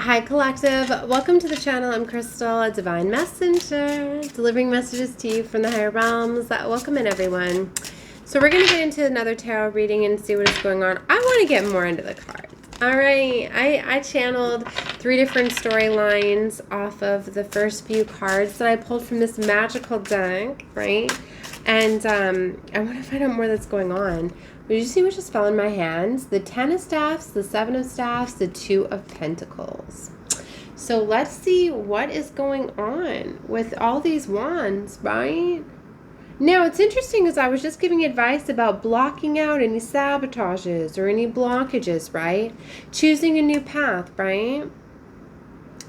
Hi Collective, welcome to the channel. I'm Crystal, a divine messenger, delivering messages to you from the higher realms. Welcome in everyone. So we're going to get into another tarot reading and see what is going on. I want to get more into the cards. Alright, I channeled 3 different storylines off of the first few cards that I pulled from this magical deck, right? And I want to find out more that's going on. Did you see what just fell in my hands? The 10 of Staffs, the 7 of Staffs, the 2 of Pentacles. So let's see what is going on with all these wands, right? Now, it's interesting because I was just giving advice about blocking out any sabotages or any blockages, right? Choosing a new path, right?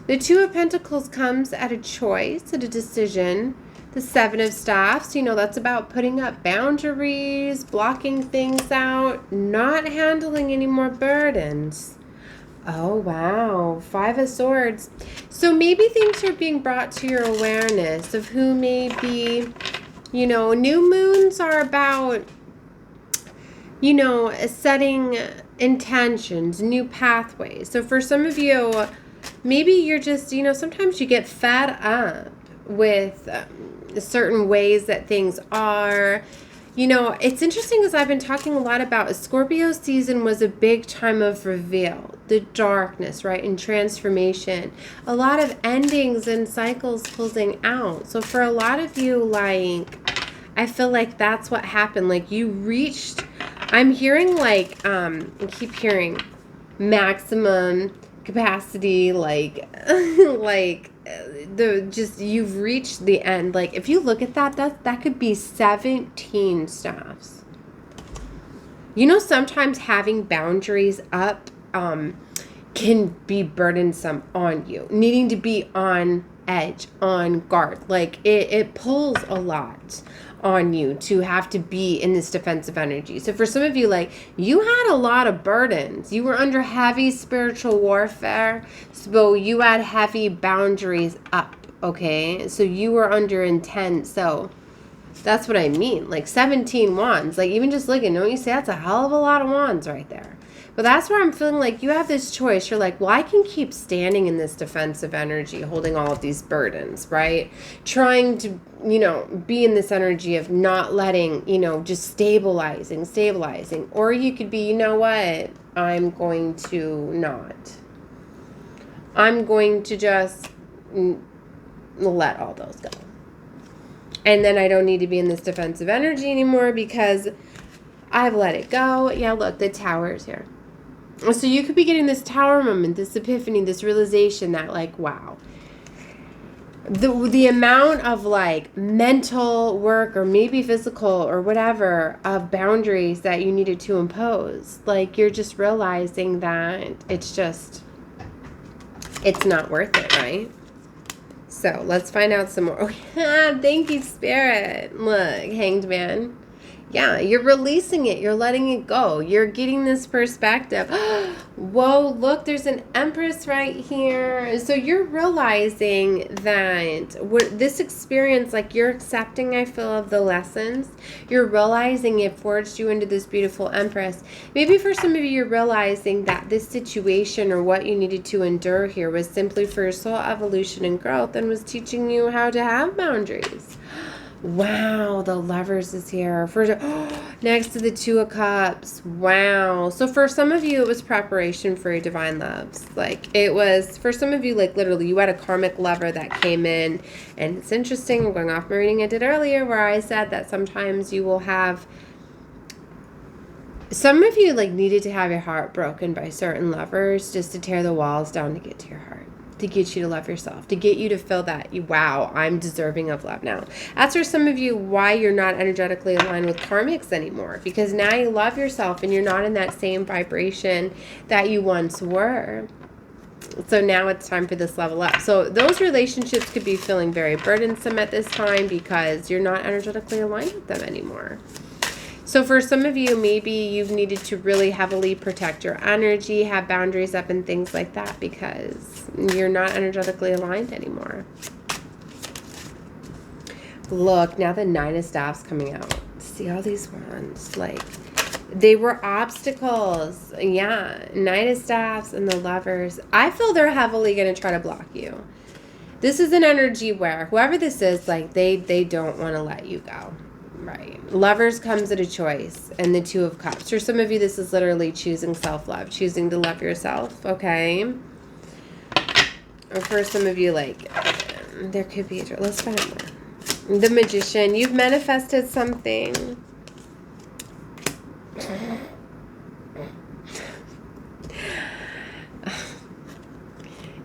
The 2 of Pentacles comes at a choice, at a decision. The 7 of Staffs, you know, that's about putting up boundaries, blocking things out, not handling any more burdens. Oh, wow. 5 of Swords. So maybe things are being brought to your awareness of who may be, you know, new moons are about, you know, setting intentions, new pathways. So for some of you, maybe you're just, you know, sometimes you get fed up with certain ways that things are. You know, it's interesting because I've been talking a lot about Scorpio season was a big time of reveal, the darkness, right, and transformation. A lot of endings and cycles closing out. So for a lot of you, like, I feel like that's what happened. Like you reached, I'm hearing like, I keep hearing maximum capacity, like, you've reached the end. Like if you look at that could be 17 staffs. You know, sometimes having boundaries up can be burdensome on you, needing to be on edge, on guard. Like it pulls a lot on you to have to be in this defensive energy. So for some of you, like, you had a lot of burdens. You were under heavy spiritual warfare, so you had heavy boundaries up, okay? So you were under intense. So that's what I mean. Like 17 wands, like even just looking, don't you say that's a hell of a lot of wands right there? But that's where I'm feeling like you have this choice. You're like, well, I can keep standing in this defensive energy, holding all of these burdens, right? Trying to, you know, be in this energy of not letting, you know, just stabilizing. Or you could be, you know what? I'm going to not. I'm going to just let all those go. And then I don't need to be in this defensive energy anymore because I've let it go. Yeah, look, the Tower's here. So you could be getting this Tower moment, this epiphany, this realization that, like, wow, the amount of like mental work or maybe physical or whatever of boundaries that you needed to impose, like you're just realizing that it's not worth it, right? So let's find out some more. Thank you, Spirit. Look, Hanged Man. Yeah, you're releasing it. You're letting it go. You're getting this perspective. Whoa, look, there's an Empress right here. So you're realizing that this experience, like you're accepting, I feel, of the lessons. You're realizing it forged you into this beautiful Empress. Maybe for some of you, you're realizing that this situation or what you needed to endure here was simply for your soul evolution and growth and was teaching you how to have boundaries. Wow, the Lovers is here. Next to the 2 of Cups. Wow. So for some of you, it was preparation for your divine loves. Like it was, for some of you, like literally you had a karmic lover that came in. And it's interesting, I'm going off my reading I did earlier where I said that sometimes you will have, some of you like needed to have your heart broken by certain lovers just to tear the walls down to get to your heart. To get you to love yourself, to get you to feel that, wow, I'm deserving of love now. That's for some of you why you're not energetically aligned with karmics anymore, because now you love yourself and you're not in that same vibration that you once were. So now it's time for this level up. So those relationships could be feeling very burdensome at this time because you're not energetically aligned with them anymore. So for some of you, maybe you've needed to really heavily protect your energy, have boundaries up and things like that because you're not energetically aligned anymore. Look, now the 9 of Staffs coming out. See all these wands, like They were obstacles. Yeah. Knight of Staffs and the Lovers. I feel they're heavily going to try to block you. This is an energy where whoever this is, like, they don't want to let you go. Right. Lovers comes at a choice, and the Two of Cups. For some of you, this is literally choosing self-love, choosing to love yourself, okay? Or for some of you, like, there could be, let's find more. The Magician. You've manifested something.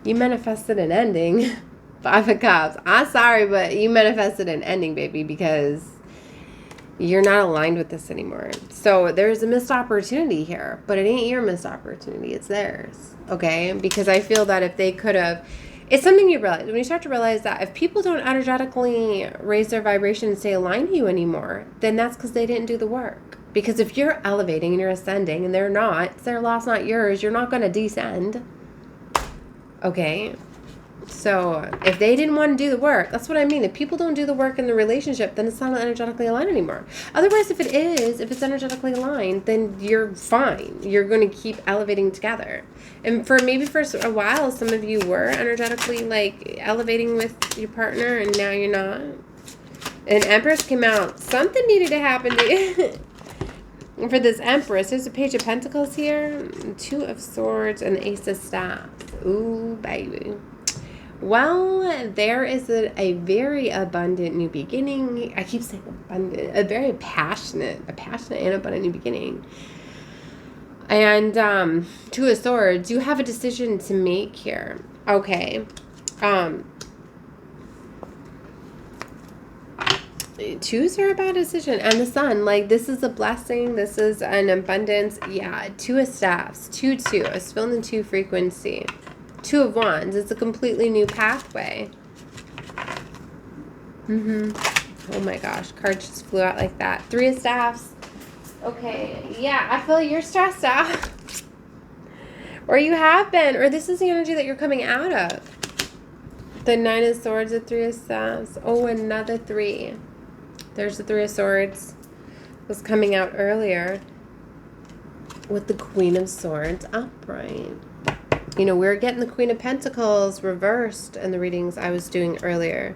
You manifested an ending. 5 of Cups. I'm sorry, but you manifested an ending, baby, because you're not aligned with this anymore. So there's a missed opportunity here, but it ain't your missed opportunity. It's theirs, okay? Because I feel that if they could have, it's something you realize. When you start to realize that if people don't energetically raise their vibration and stay aligned to you anymore, then that's because they didn't do the work. Because if you're elevating and you're ascending and they're not, it's their loss, not yours, you're not going to descend. Okay? So if they didn't want to do the work, that's what I mean. If people don't do the work in the relationship, then it's not energetically aligned anymore. Otherwise, if it's energetically aligned, then you're fine. You're going to keep elevating together. And for a while, some of you were energetically like elevating with your partner, and now you're not. And Empress came out. Something needed to happen to you. And for this Empress, there's a Page of Pentacles here, 2 of Swords, and the Ace of Staffs. Ooh, baby. Well, there is a very abundant new beginning. I keep saying abundant. A very passionate and abundant new beginning. And 2 of Swords, you have a decision to make here. Okay. Twos are about decision. And the Sun, like, this is a blessing. This is an abundance. Yeah, 2 of Staffs. 2-2. I was feeling the 2 frequency. 2 of Wands. It's a completely new pathway. Oh my gosh. Cards just flew out like that. 3 of Staffs. Okay. Yeah, I feel you're stressed out. Or you have been. Or this is the energy that you're coming out of. The 9 of Swords, the 3 of Staffs. Oh, another 3. There's the 3 of Swords. Was coming out earlier. With the Queen of Swords upright. You know, we're getting the Queen of Pentacles reversed in the readings I was doing earlier.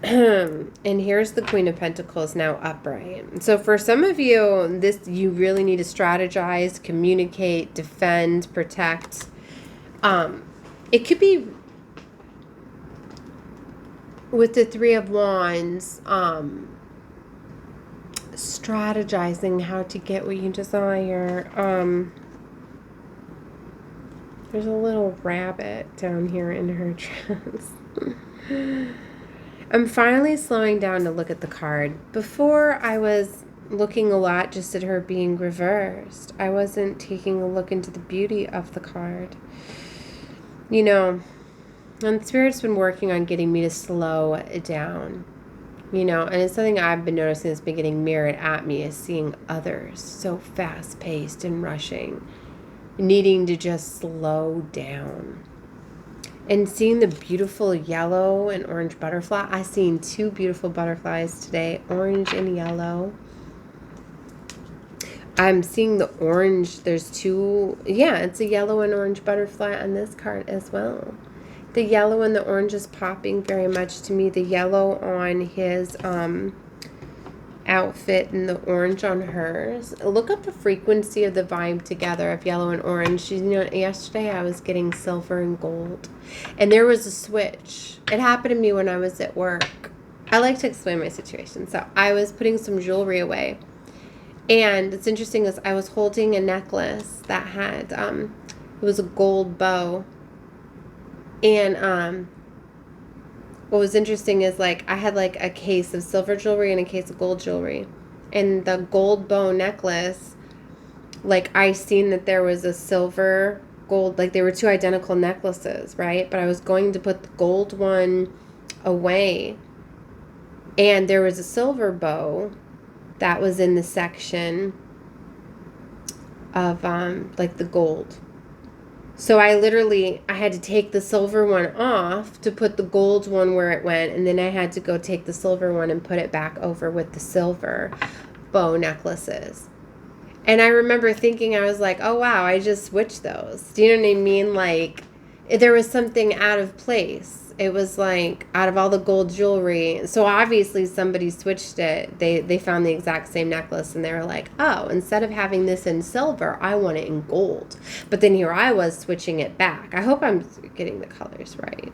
And here's the Queen of Pentacles now upright. So for some of you, you really need to strategize, communicate, defend, protect. It could be with the 3 of Wands, strategizing how to get what you desire. There's a little rabbit down here in her dress. I'm finally slowing down to look at the card. Before, I was looking a lot just at her being reversed. I wasn't taking a look into the beauty of the card. You know, and Spirit's been working on getting me to slow it down. You know, and it's something I've been noticing that's been getting mirrored at me is seeing others so fast-paced and rushing. Needing to just slow down. And seeing the beautiful yellow and orange butterfly. I seen 2 beautiful butterflies today, orange and yellow. I'm seeing the orange. There's 2. Yeah, it's a yellow and orange butterfly on this card as well. The yellow and the orange is popping very much to me. The yellow on his outfit and the orange on hers. Look up the frequency of the vibe together of yellow and orange. You know, yesterday I was getting silver and gold, and there was a switch. It happened to me when I was at work. I like to explain my situation. So I was putting some jewelry away, and it's interesting is I was holding a necklace that had it was a gold bow, and what was interesting is, like, I had, like, a case of silver jewelry and a case of gold jewelry. And the gold bow necklace, like, I seen that there was a silver, gold, like, there were 2 identical necklaces, right? But I was going to put the gold one away. And there was a silver bow that was in the section of, like, the gold. So I had to take the silver one off to put the gold one where it went, and then I had to go take the silver one and put it back over with the silver bow necklaces. And I remember thinking, I was like, oh, wow, I just switched those. Do you know what I mean? Like, there was something out of place. It was like out of all the gold jewelry. So obviously somebody switched it. They found the exact same necklace and they were like, oh, instead of having this in silver, I want it in gold. But then here I was switching it back. I hope I'm getting the colors right.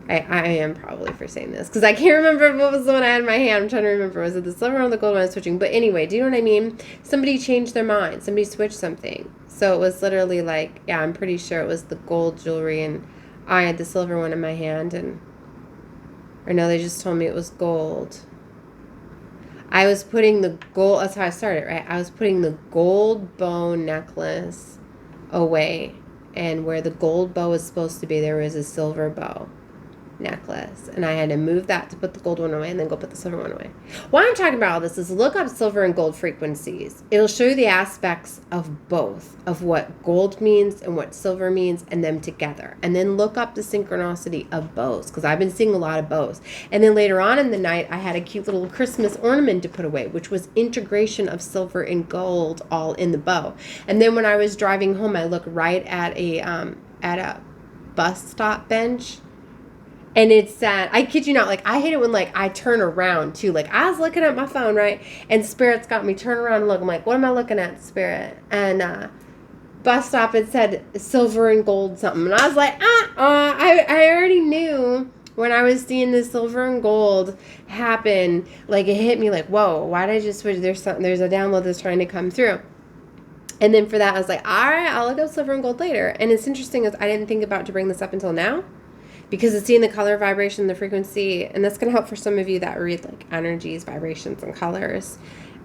I am probably for saying this because I can't remember what was the one I had in my hand. I'm trying to remember. Was it the silver or the gold one I was switching? But anyway, do you know what I mean? Somebody changed their mind. Somebody switched something. So it was literally like, yeah, I'm pretty sure it was the gold jewelry and I had the silver one in my hand. Or no, they just told me it was gold. I was putting the gold, that's how I started, right? I was putting the gold bow necklace away. And where the gold bow was supposed to be, there was a silver bow necklace, and I had to move that to put the gold one away and then go put the silver one away. Why I'm talking about all this is look up silver and gold frequencies. It'll show you the aspects of both, of what gold means and what silver means, and them together. And then look up the synchronicity of bows, because I've been seeing a lot of bows. And then later on in the night, I had a cute little Christmas ornament to put away, which was integration of silver and gold all in the bow. And then when I was driving home, I looked right at a bus stop bench. And it said, I kid you not, like, I hate it when, like, I turn around, too. Like, I was looking at my phone, right? And Spirit's got me turn around and look. I'm like, what am I looking at, Spirit? And bus stop, it said silver and gold something. And I was like, I already knew when I was seeing the silver and gold happen. Like, it hit me like, whoa, why did I just switch? There's a download that's trying to come through. And then for that, I was like, all right, I'll look up silver and gold later. And it's interesting is I didn't think about to bring this up until now. Because it's seeing the color, vibration, the frequency, and that's going to help for some of you that read like energies, vibrations, and colors.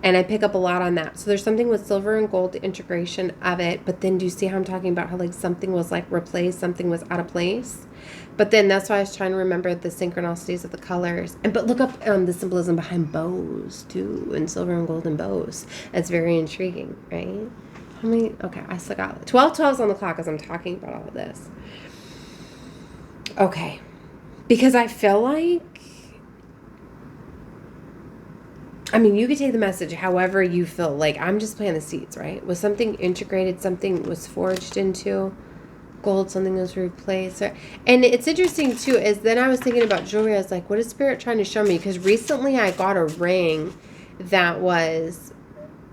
And I pick up a lot on that. So there's something with silver and gold, the integration of it. But then do you see how I'm talking about how like something was like replaced, something was out of place? But then that's why I was trying to remember the synchronicities of the colors. But look up the symbolism behind bows too, and silver and gold and bows. That's very intriguing, right? How many? Okay, I still got 12:12's on the clock as I'm talking about all of this. Okay, because I feel like, I mean, you could take the message however you feel. Like, I'm just planting the seeds, right? Was something integrated, something was forged into gold, something was replaced. And it's interesting, too, is then I was thinking about jewelry. I was like, what is Spirit trying to show me? Because recently I got a ring that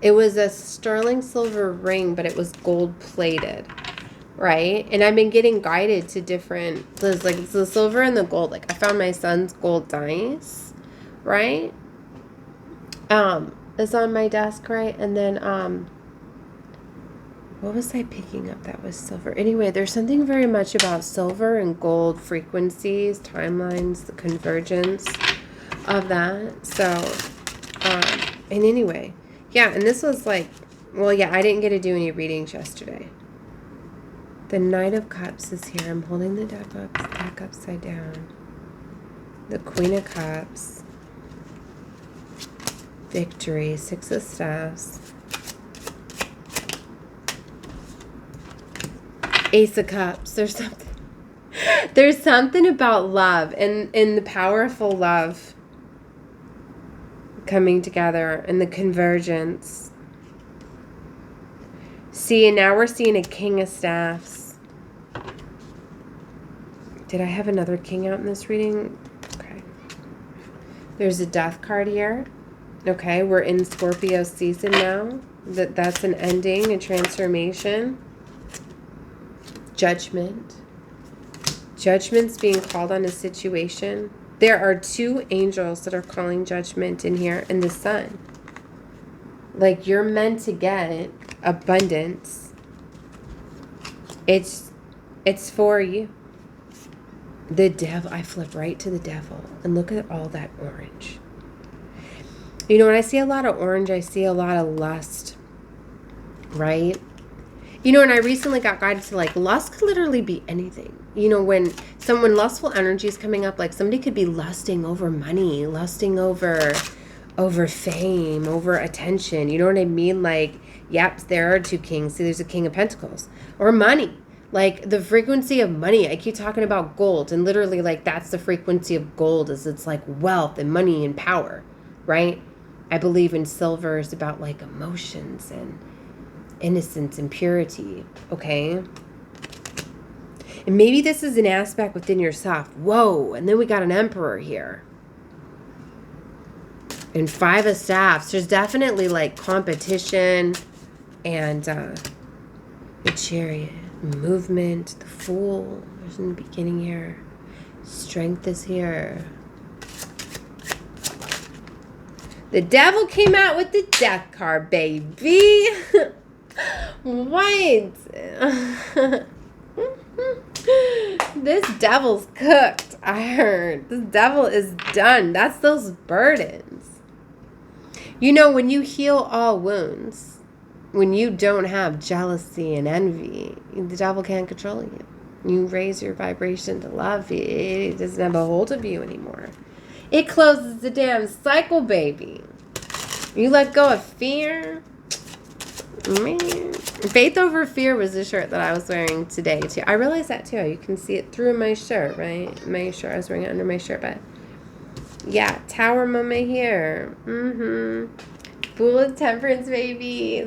it was a sterling silver ring, but it was gold plated. Right? And I've been getting guided to different, there's like the silver and the gold. Like I found my son's gold dice, right? It's on my desk, right? And then, what was I picking up that was silver? Anyway, there's something very much about silver and gold frequencies, timelines, the convergence of that. So, and anyway, yeah, and this was like, well, yeah, I didn't get to do any readings yesterday. The Knight of Cups is here. I'm holding the deck back upside down. The Queen of Cups. Victory. Six of Staffs. Ace of Cups. There's something about love and the powerful love coming together and the convergence. See, and now we're seeing a King of Staffs. Did I have another king out in this reading? Okay. There's a Death card here. Okay, we're in Scorpio season now. That's an ending, a transformation. Judgment. Judgment's being called on a situation. There are two angels that are calling judgment in here, and the sun. Like, you're meant to get abundance. It's for you. The devil, I flip right to the devil, and look at all that orange. You know, when I see a lot of orange, I see a lot of lust, right? You know, and I recently got guided to, like, lust could literally be anything. You know, when lustful energy is coming up, like, somebody could be lusting over money, lusting over fame, over attention. You know what I mean? Like, yep, there are two kings. See, there's a King of Pentacles. Or money. Like, the frequency of money. I keep talking about gold. And literally, like, that's the frequency of gold. Is it's like wealth and money and power. Right? I believe in silver is about like emotions and innocence and purity, okay? And maybe this is an aspect within yourself. Whoa, and then we got an Emperor here. And 5 of Staffs. There's definitely like competition and the Chariot. Movement, the Fool. There's in the beginning here. Strength is here. The Devil came out with the Death card, baby. What? This devil's cooked, I heard. This devil is done. That's those burdens. You know, when you heal all wounds, when you don't have jealousy and envy, the devil can't control you. You raise your vibration to love. It doesn't have a hold of you anymore. It closes the damn cycle, baby. You let go of fear. Man. Faith over fear was the shirt that I was wearing today, too. I realized that, too. You can see it through my shirt, right? My shirt. I was wearing it under my shirt, but yeah, Tower moment here. Fool of Temperance, baby.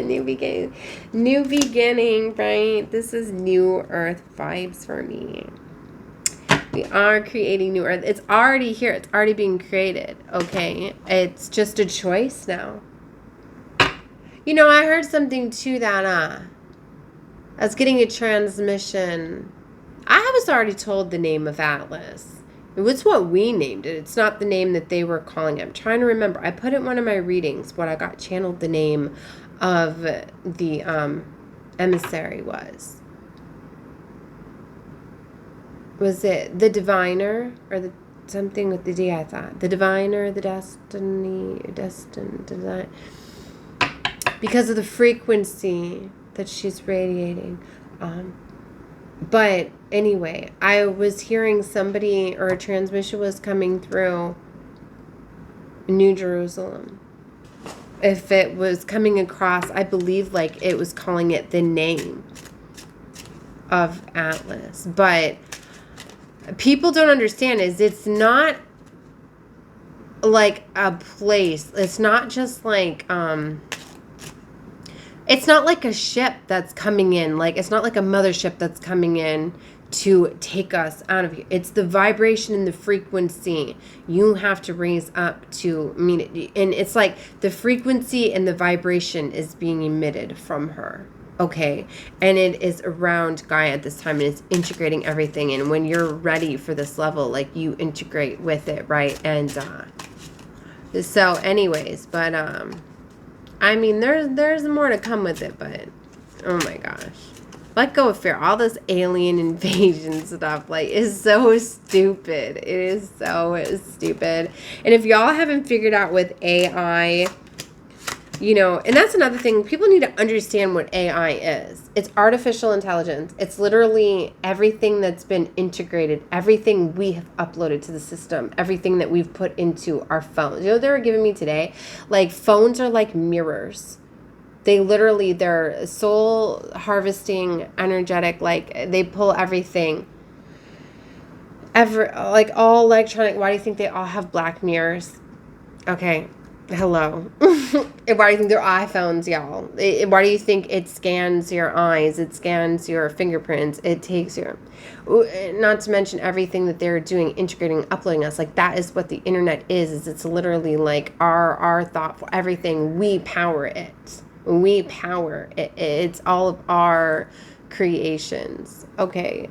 New beginning. New beginning, right? This is new earth vibes for me. We are creating new earth. It's already here. It's already being created, okay? It's just a choice now. You know, I heard something too that I was getting a transmission. I was already told the name of Atlas. It was what we named it. It's not the name that they were calling it. I'm trying to remember. I put in one of my readings what I got channeled the name of the emissary was. Was it the Diviner or the something with the D? I thought the Diviner, the Destined Design, because of the frequency that she's radiating. But anyway, I was hearing somebody or a transmission was coming through New Jerusalem. If it was coming across, I believe like it was calling it the name of Atlas. But people don't understand is it's not like a place. It's not just like it's not like a ship that's coming in. Like it's not like a mothership that's coming in to take us out of here. It's the vibration and the frequency you have to raise up to mean it. And it's like the frequency and the vibration is being emitted from her. Okay, and it is around Gaia at this time, and it's integrating everything. And when you're ready for this level, like you integrate with it, right? And so, anyways, but I mean, there's more to come with it, but oh my gosh, let go of fear. All this alien invasion stuff, like, is so stupid. It is so stupid. And if y'all haven't figured out with AI. You know, and that's another thing. People need to understand what AI is. It's artificial intelligence. It's literally everything that's been integrated, everything we have uploaded to the system, everything that we've put into our phones. You know, they were giving me today, like phones are like mirrors. They literally, they're soul harvesting, energetic, like they pull everything. Like all electronic, why do you think they all have black mirrors? Okay. Hello. Why do you think they're iPhones, y'all? Why do you think it scans your eyes? It scans your fingerprints. It takes your... Not to mention everything that they're doing, integrating, uploading us. Like, that is what the internet is it's literally like our thought for everything. We power it. We power it. It's all of our creations. Okay.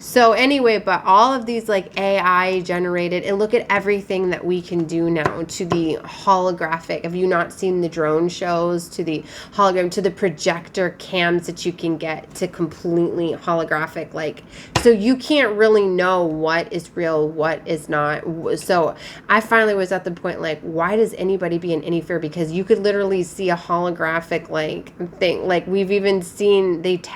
So anyway, but all of these like AI generated, and look at everything that we can do now to the holographic. Have you not seen the drone shows, to the hologram, to the projector cams that you can get to completely holographic? Like, so you can't really know what is real, what is not. So I finally was at the point like, why does anybody be in any fear? Because you could literally see a holographic like thing. Like we've even seen, they test